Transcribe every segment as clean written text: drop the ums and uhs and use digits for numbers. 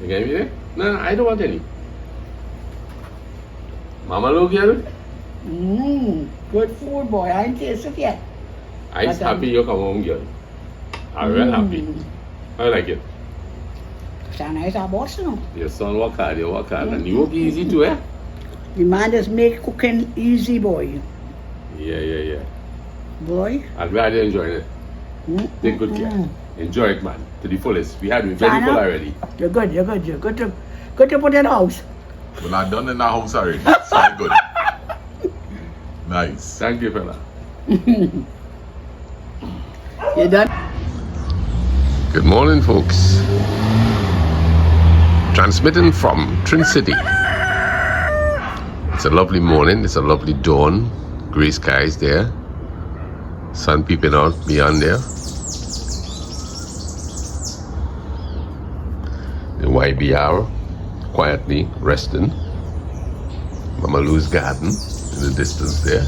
You get me there? No, I don't want any. Mama look here. Good food, boy. I ain't tasted yet. I'm But, happy you come home, girl. I'm real happy. I like it. It's a nice boss, you know. Your son work hard, you work hard. And you work easy too, eh? The man just make cooking easy, boy. Yeah. Boy. I'm glad you enjoyed it. Take good care. Enjoy it, man. To the fullest. We had you very full already. You're good. Good to put in the house. We're not done in the house already. So I'm good. Nice. Thank you, fella. You done? Good morning, folks. Transmitting from Trin City. It's a lovely morning. It's a lovely dawn. Gray skies there. Sun peeping out beyond there. The YBR quietly resting. Mama Lou's garden in the distance there.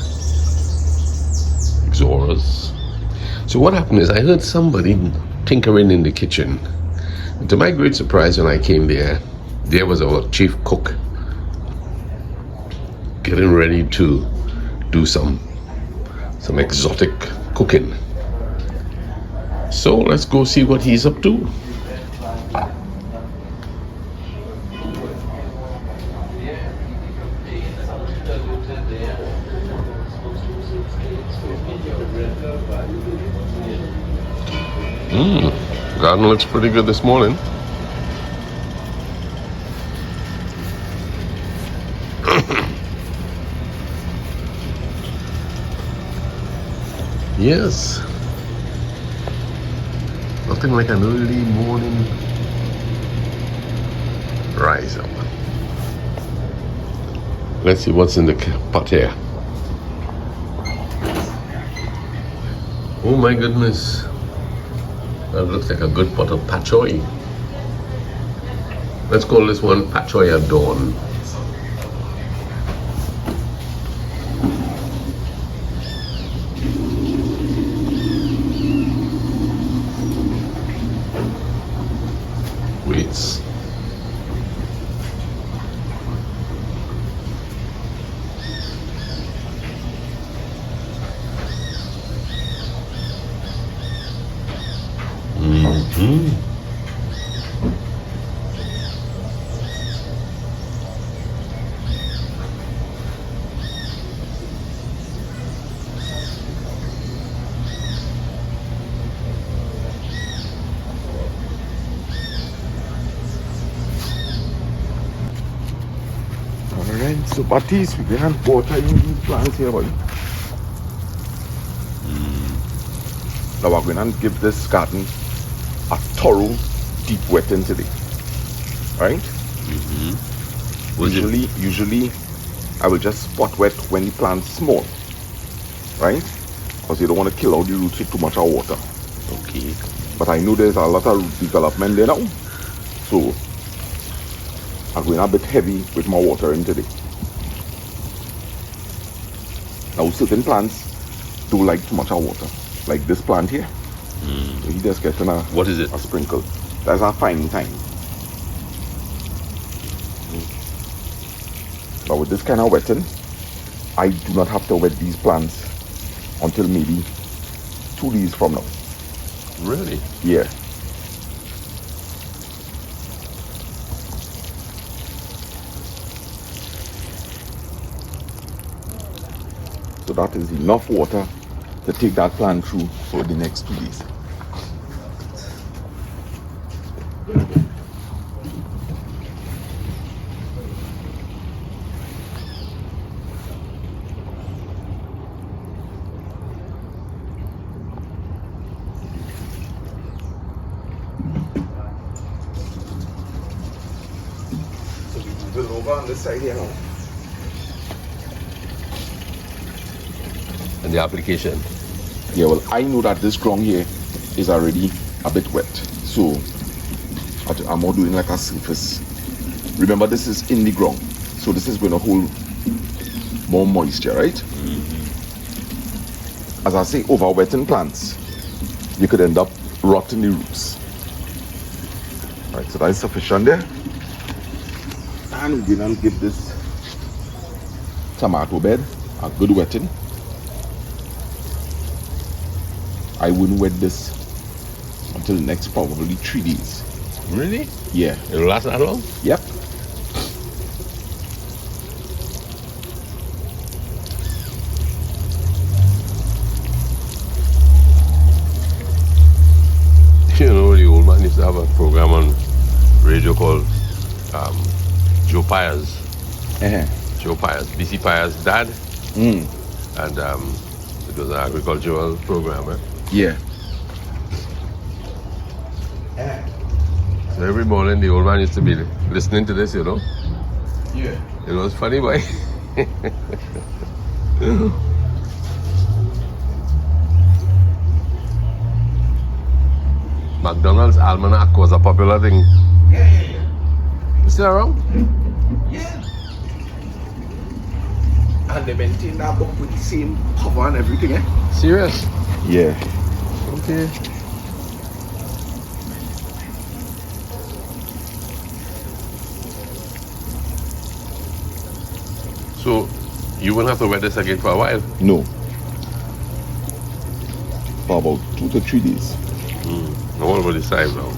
Exoras. So what happened is I heard somebody tinkering in the kitchen. And to my great surprise, when I came there was our chief cook getting ready to do some exotic cooking. So let's go see what he's up to. Garden looks pretty good this morning. Yes. Nothing like an early morning rise up. Let's see what's in the pot here. Oh my goodness. That looks like a good pot of patchoi. Let's call this one patchoi at dawn. Weights. Alright, so Baptiste, we can water in these plants here, boy. Now we're going to give this garden a thorough deep wetting today. Right? Usually I will just spot wet when the plant's small. Right? Because you don't want to kill out the roots with too much of water. Okay. But I know there's a lot of root development there now. So I'm going a bit heavy with my water in today. Now certain plants don't like too much of water. Like this plant here. So he just getting what is it? A sprinkle. That's a fine time. But with this kind of wetting, I do not have to wet these plants until maybe 2 days from now. Really? Yeah. So that is enough water to take that plant through for the next 2 days. So we move it over on this side here now. And the application. Yeah, well, I know that this ground here is already a bit wet, so I'm more doing like a surface. Remember, this is in the ground, so this is going to hold more moisture, right? As I say, over wetting plants, you could end up rotting the roots. Right, so that is sufficient there. And we're gonna give this tomato bed a good wetting. I wouldn't wet this until the next probably 3 days. Really? Yeah. It'll last that long? Yep. You know, the old man used to have a program on radio called Joe Piers. Joe Piers, BC Piers' dad. And it was an agricultural program. Eh? Yeah. So every morning the old man used to be listening to this, you know. Yeah. It was funny, boy. McDonald's Almanac was a popular thing. Yeah. You still around? Yeah. And they maintain that book with the same cover and everything, eh? Serious? Yeah. Okay. So, you won't have to wear this again for a while? No. For about 2 to 3 days. What about the side now?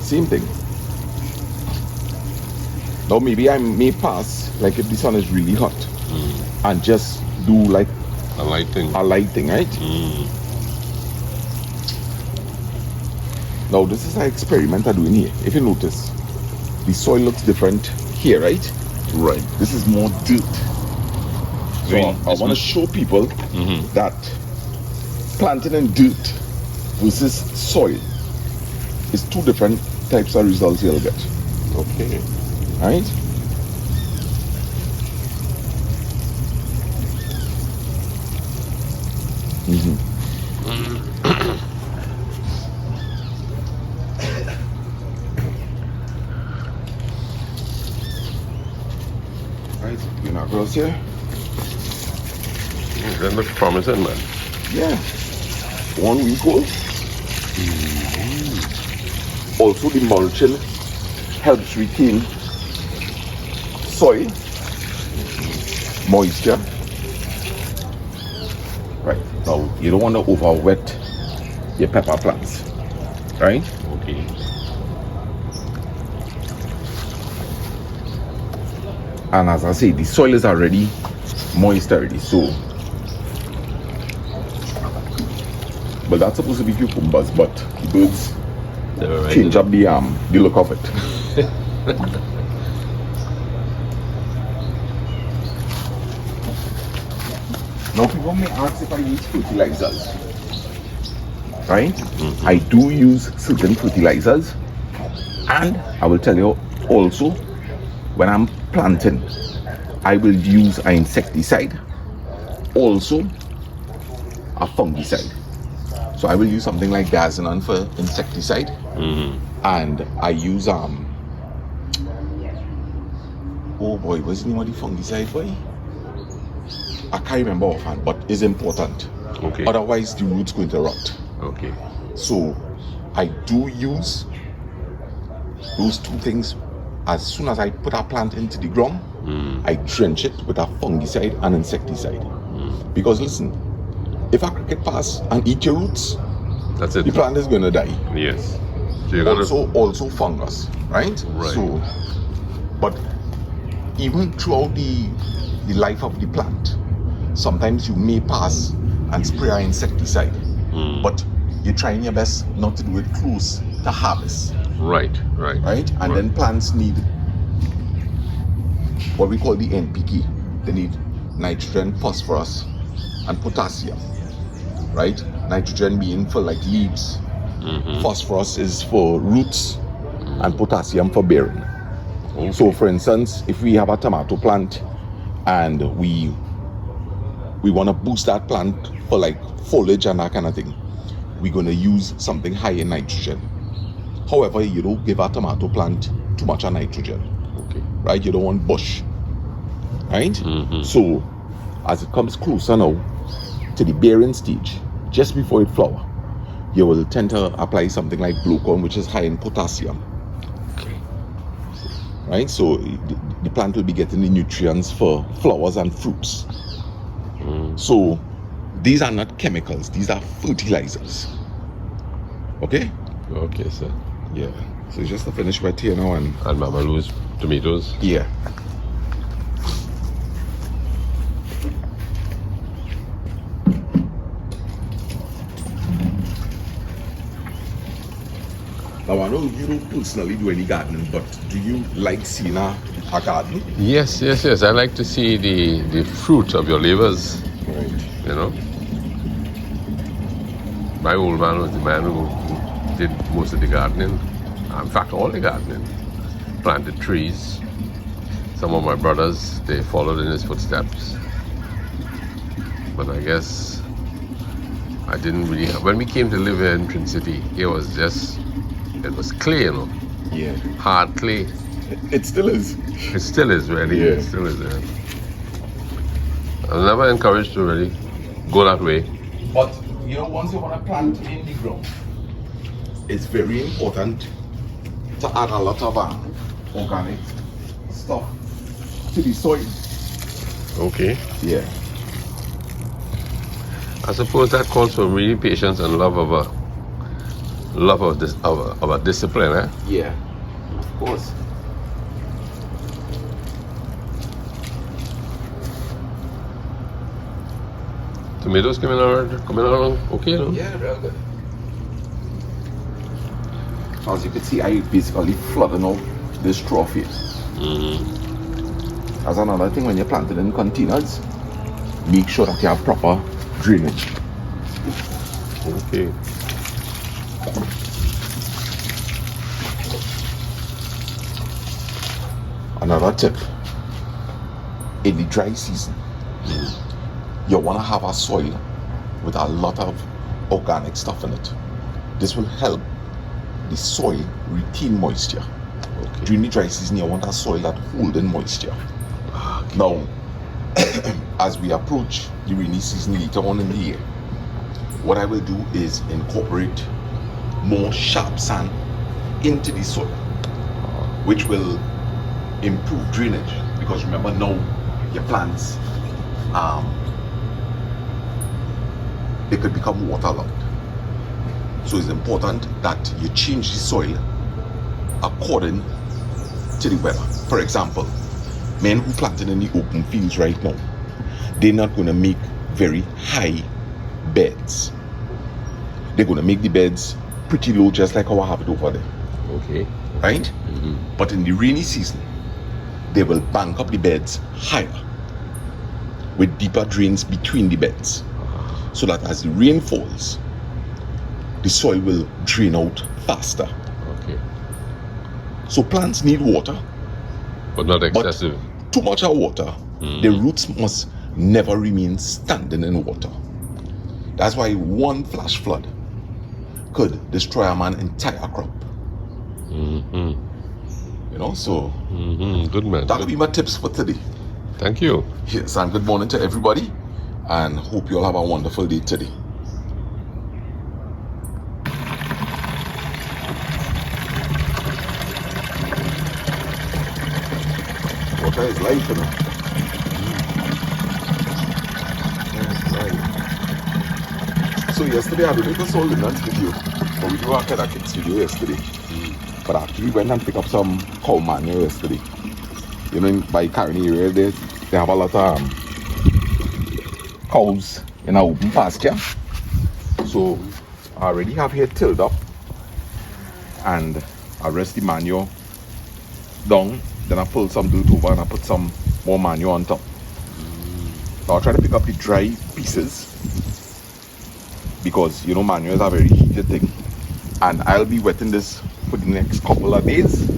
Same thing. Now maybe I may pass, like if the sun is really hot, and just do like A light thing. a light thing, right? Now this is an experiment I'm doing here. If you notice, the soil looks different here, right? Right. This is more dirt. So Really? I want to show people that planting in dirt versus soil is 2 different types of results you'll get. Okay. Right? Right, you're not gross here? That looks promising, man. Yeah. 1 week old. Also the mulching helps retain soil, moisture. Right, now you don't want to over wet your pepper plants, right? Okay. And as I say, the soil is already moist already, so but that's supposed to be cucumbers, but the birds change up the look of it. Now people may ask if I use fertilizers, right? I do use certain fertilizers, and I will tell you also, when I'm planting, I will use an insecticide, also a fungicide. So I will use something like Gazinon for insecticide, and I use oh boy, what's the name of the fungicide for? I can't remember offhand, but it's important. Okay. Otherwise, the root's going to rot. Okay. So I do use those 2 things. As soon as I put a plant into the ground, I drench it with a fungicide and insecticide. Because listen, if a cricket pass and eat your roots, That's it. the plant is going to die. Yes. So you're gonna. Also fungus, right? Right. So, but even throughout the life of the plant, sometimes you may pass and spray an insecticide, but you're trying your best not to do it close to harvest. Right. And then plants need what we call the NPK. They need nitrogen, phosphorus, and potassium. Right? Nitrogen being for like leaves, phosphorus is for roots, and potassium for bearing. Okay. So for instance, if we have a tomato plant and we want to boost that plant for like foliage and that kind of thing, we're going to use something high in nitrogen. However, you don't give a tomato plant too much of nitrogen. Okay. Right? You don't want bush. Right? So as it comes closer now to the bearing stage, just before it flower, you will tend to apply something like glucon, which is high in potassium, right? So the plant will be getting the nutrients for flowers and fruits. So these are not chemicals, these are fertilizers. Okay? Okay, sir. Yeah. So it's just a finished wet here now and Mama lose tomatoes. yeah. Now I know you don't personally do any gardening, but do you like seeing a garden? Yes. I like to see the fruit of your labors. Right. You know. My old man was the man who did most of the gardening. In fact, all the gardening. Planted trees. Some of my brothers, they followed in his footsteps. But I guess I didn't really have, when we came to live here in Trin City, it was clay, you know. Yeah. Hard clay. It still is. It still is, really. Yeah. It still is there. I was never encouraged to really go that way. But you know, once you want to plant in the ground, it's very important to add a lot of organic stuff to the soil. Okay. Yeah. I suppose that calls for really patience and love of a discipline, eh? Yeah. Of course. Tomatoes coming along okay, no? Yeah, real good. As you can see, I basically flooding out this trough here. That's another thing when you're planting in containers. Make sure that you have proper drainage. Okay. Another tip, in the dry season, you want to have a soil with a lot of organic stuff in it. This will help the soil retain moisture. Okay. During the dry season, you want a soil that holds in moisture. Okay. Now, as we approach the rainy season later on in the year, what I will do is incorporate more sharp sand into the soil, which will improve drainage, because remember now your plants they could become waterlogged. So it's important that you change the soil according to the weather. For example, men who planted in the open fields right now, they're not going to make very high beds. They're going to make the beds pretty low, just like how I have it over there. Okay. Right? But in the rainy season, they will bank up the beds higher with deeper drains between the beds, so that as the rain falls, the soil will drain out faster. Okay. So plants need water, But not excessive. but too much of water, the roots must never remain standing in water. That's why one flash flood could destroy a man's entire crop. You know, so Good man. that'll be my tips for today. Thank you. Yes, and good morning to everybody, and hope you all have a wonderful day today. Water is life, you know. So yesterday I didn't make a Soul Nuts video, but we do a Pet Kids video yesterday. But I actually went and picked up some cow manure yesterday. You know, by Carney area, they have a lot of cows in an open pasture. So I already have here tilled up, and I rest the manure down. Then I pull some dirt over and I put some more manure on top. Now I'll try to pick up the dry pieces, because you know manure is a very heated thing, and I'll be wetting this for the next couple of days,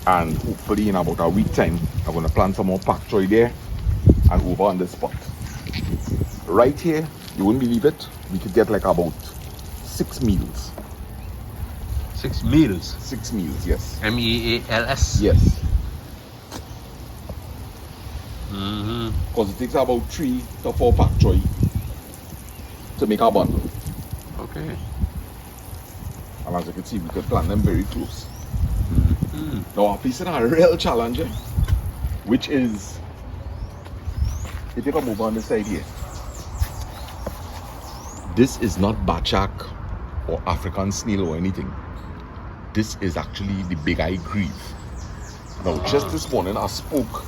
and hopefully in about a week time I'm going to plant some more patchoi there and over on this spot. Right here, you wouldn't believe it, we could get like about 6 meals. 6 meals. 6 meals, yes. MEALS. Yes. Because it takes about 3 to 4 patchoi to make a bundle. Okay. And as you can see, we could plant them very close. Now I'm facing a real challenge, which is, if you can move on this side here, this is not Bachak or African snail or anything. This is actually the big-eyed grebe. Now, just this morning, I spoke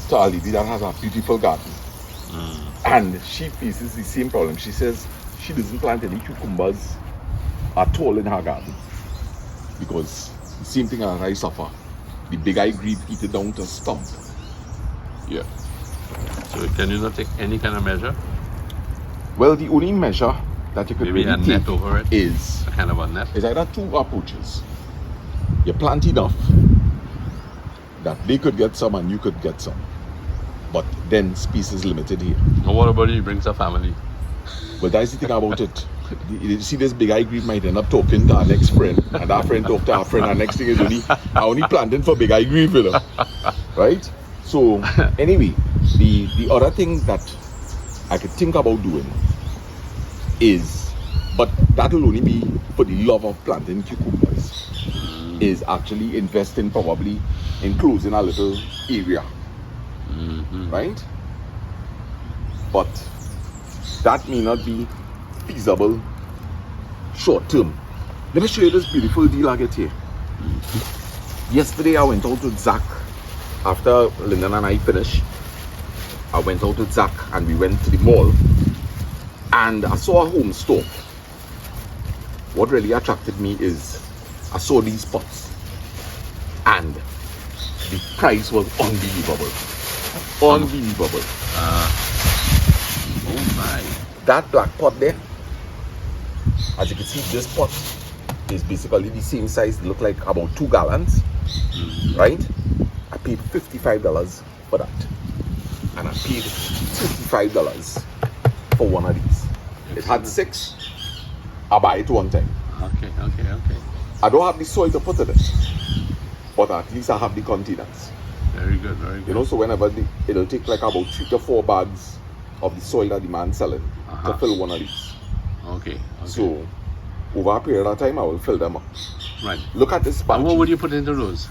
to a lady that has a beautiful garden. And she faces the same problem. She says she doesn't plant any cucumbers at all in her garden. Because the same thing as I suffer. The big-eyed grebe eat it down to stump. Yeah. So can you not take any kind of measure? Well, the only measure that you could Maybe really a net take over it? is A kind of a net? either two approaches. You plant enough that they could get some and you could get some. But then space is limited here. And what about he brings a family? But that's the thing about it. You see, this big-eyed grebe might end up talking to our next friend, and our friend talk to our friend, and next thing is only planting for big-eyed grebe, you know? Right? So anyway, the other thing that I could think about doing is, but that'll only be for the love of planting cucumbers, is actually investing probably in closing a little area. Right? But that may not be feasible short term. Let me show you this beautiful deal I get here. Yesterday I went out with Zach. After Lyndon and I finished, I went out with Zach and we went to the mall and I saw a home store. What really attracted me is I saw these pots and the price was unbelievable. Unbelievable. Oh my. That black pot there, as you can see, this pot is basically the same size, look like about 2 gallons, right? I paid $55 for that, and I paid $55 for one of these. It had 6. I buy it one time. Okay. I don't have the soil to put in it, but at least I have the containers. Very good. You know, so whenever it'll take like about 3 to 4 bags of the soil that the man's selling to fill one of these. Okay. So over a period of time, I will fill them up. Right. Look at this bunch. And what would you put into those?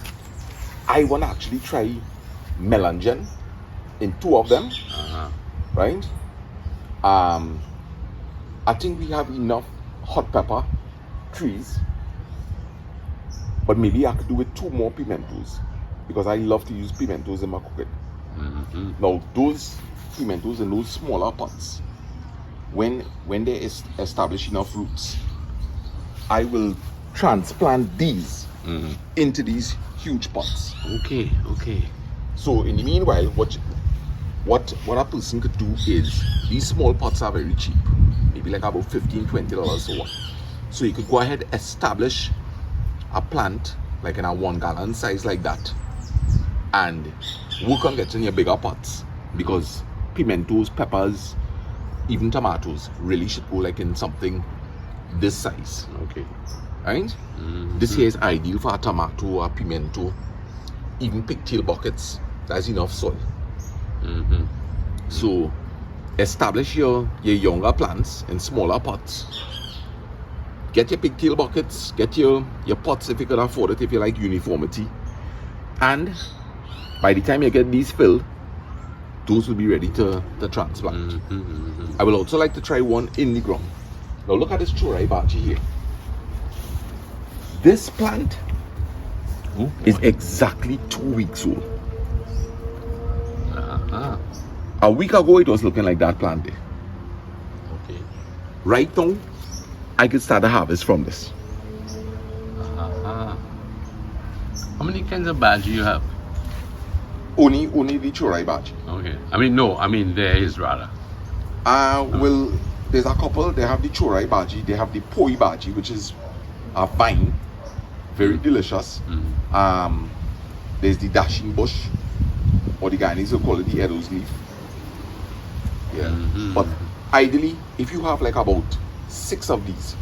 I want to actually try Melongene in 2 of them, right? I think we have enough hot pepper trees, but maybe I could do with 2 more pimentos, because I love to use pimentos in my cooking. Now those pimentos in those smaller pots, when they establish enough roots, I will transplant these into these huge pots. Okay. So in the meanwhile, what a person could do is, these small pots are very cheap, maybe like about $15-20 or what. So you could go ahead, establish a plant like in a 1 gallon size like that, and work on getting your bigger pots, because pimentos, peppers, even tomatoes really should go like in something this size. Okay. Right? This here is ideal for a tomato or a pimento, even pigtail buckets. That's enough soil. So establish your younger plants in smaller pots. Get your pigtail buckets, get your pots if you can afford it, if you like uniformity. And by the time you get these filled, those will be ready to transplant. I will also like to try one in the ground. Now look at this chorai bachi here. This plant is exactly 2 weeks old. A week ago it was looking like that plant there. Okay. Right now, I could start a harvest from this. How many kinds of badge do you have? Only the chorai bachi. Okay. I mean there is rather. Well, there's a couple. They have the chorai bachi, they have the poi bachi, which is a vine, very delicious. There's the dashing bush, or the Guyanese will call it the Edo's leaf. Yeah. But ideally, if you have like about 6 of these,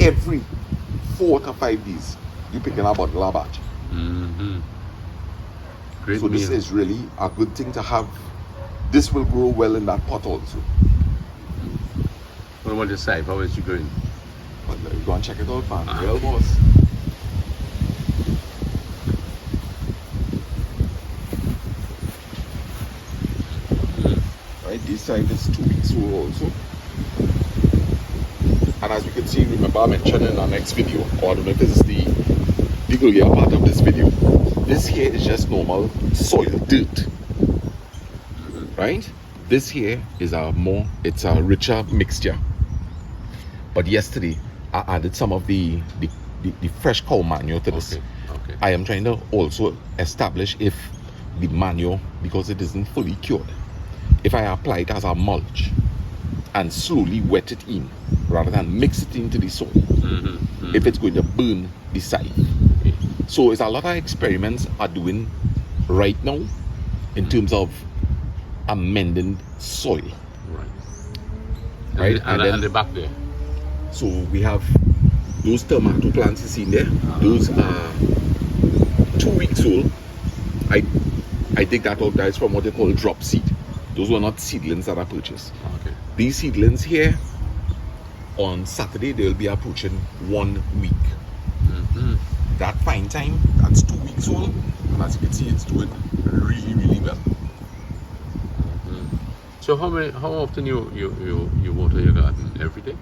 every 4 to 5 days, you pick in a bottle of bachi. Great So this meal. is really a good thing to have. This will grow well in that pot also. What about the side? How is you going? But you go and check it out, man. Well, boss. this side is 2 weeks old also. And as we can see, remember I mentioned in our next video, or I don't know if this is the earlier part of this video, this here is just normal soil dirt, right? This here is it's a richer mixture. But yesterday I added some of the fresh cow manure to this. Okay. I am trying to also establish if the manure, because it isn't fully cured, if I apply it as a mulch and slowly wet it in rather than mix it into the soil, if it's going to burn the side. So it's a lot of experiments are doing right now in terms of amending soil. Right. And then the back there. So we have those tomato plants you see in there. Those are 2 weeks old. I take that out, guys, from what they call drop seed. Those were not seedlings that I purchased. Okay. These seedlings here, on Saturday they will be approaching 1 week. That fine time, that's 2 weeks old, and as you can see, it's doing really, really well. So how often you water your garden? Every day?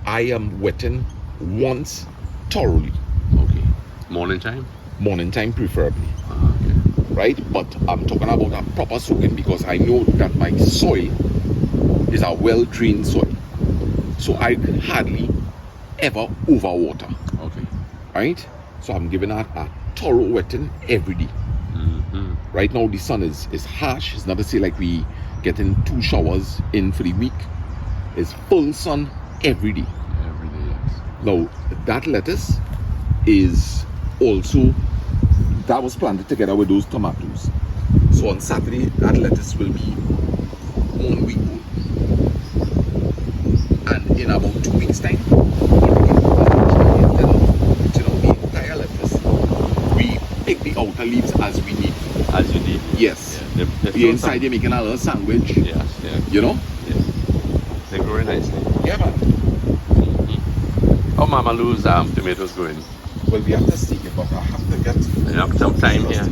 I am wetting once thoroughly. Okay. Morning time? Morning time preferably. Okay. Right? But I'm talking about a proper soaking because I know that my soil is a well-drained soil. So I hardly ever overwater. Okay. Right? So I'm giving that a thorough wetting every day. Right now the sun is harsh. It's not to say like we getting 2 showers in for the week. It's full sun every day. Every day, yes. Now that lettuce is also, that was planted together with those tomatoes. So on Saturday that lettuce will be 1 week old. And in about 2 weeks time, the entire lettuce, we pick the outer leaves as we need. As you need. Yes. Yeah, The inside you're making a little sandwich. Yes, yeah. You know? Yeah. They grow nicely. Yeah, man. How Mama Lou's tomatoes going? Well, we have to see it, but I have to get You have some time here.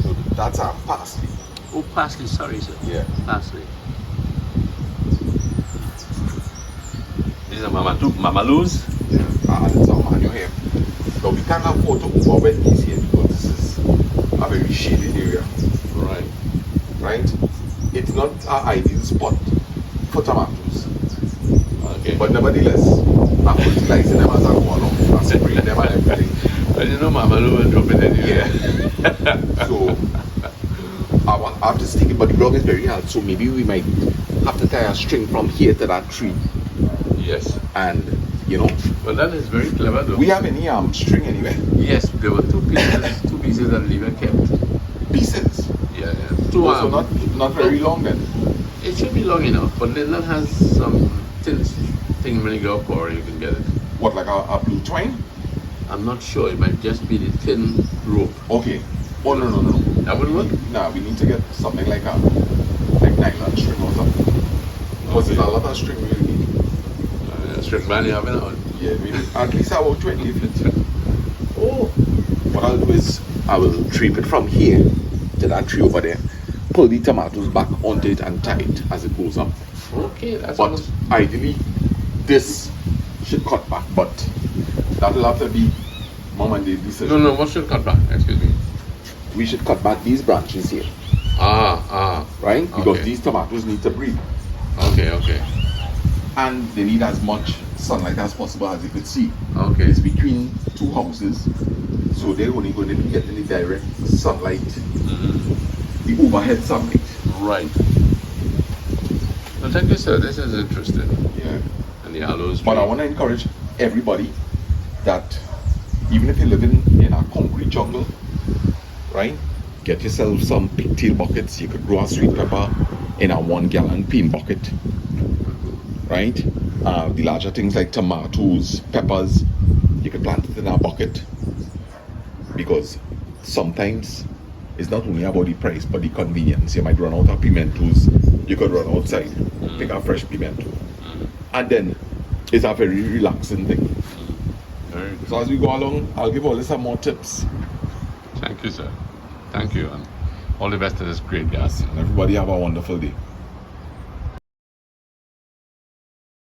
So that's our parsley. Oh, parsley, sorry, sir. Yeah. Parsley. These are Mama Lou's. Yeah. I added some manure here. But we can't afford to overwet these here because this is a very shaded area. Right. Right? It's not our ideal spot for tomatoes. Okay. But nevertheless, I'm fertilizing them as I go along. I'm spraying them and everything. Well, you know Mama Lou will drop it in here. Yeah. So I have to stick it, but the ground is very hard, so maybe we might have to tie a string from here to that tree. Yes. And you know. Well, that is very clever though. We have any string anywhere? Yes, there were two pieces that Lever kept. Pieces? Yeah, yeah. Two So not very long then. It should be long enough, but then that has some thin thing when you go up, or you can get it. What, like a blue twine? I'm not sure. It might just be the thin rope. Okay. Oh no. That would work. Nah, we need to get something like nylon string or something. Because there's a lot of string we need. String band you have in it? Yeah, we need at least about 20 feet. Oh. What I'll do is I will drape it from here to that tree over there. Pull the tomatoes back onto it and tie it as it goes up. Okay, that's But almost... ideally, this should cut back, but that'll have to be Mom and Dad decision. No, what should cut back? Excuse me. We should cut back these branches here, right? Because Okay. these tomatoes need to breathe. Okay. And they need as much sunlight as possible, as you could see. Okay. It's between 2 houses, so they're only going to be getting the direct sunlight, the overhead sunlight. Right. Well, thank you, sir. This is interesting. Yeah. And the aloes. But I want to encourage everybody that even if you're living in a concrete jungle, right? Get yourself some pigtail buckets. You could grow a sweet pepper in a 1 gallon paint bucket, right? The larger things like tomatoes, peppers, you can plant it in a bucket, because sometimes it's not only about the price but the convenience. You might run out of pimentos, you could run outside, pick a fresh pimento, and then it's a very relaxing thing. Very good. So as we go along, I'll give all this some more tips. Thank you, sir. Thank you, and all the best to this great gas. And everybody have a wonderful day.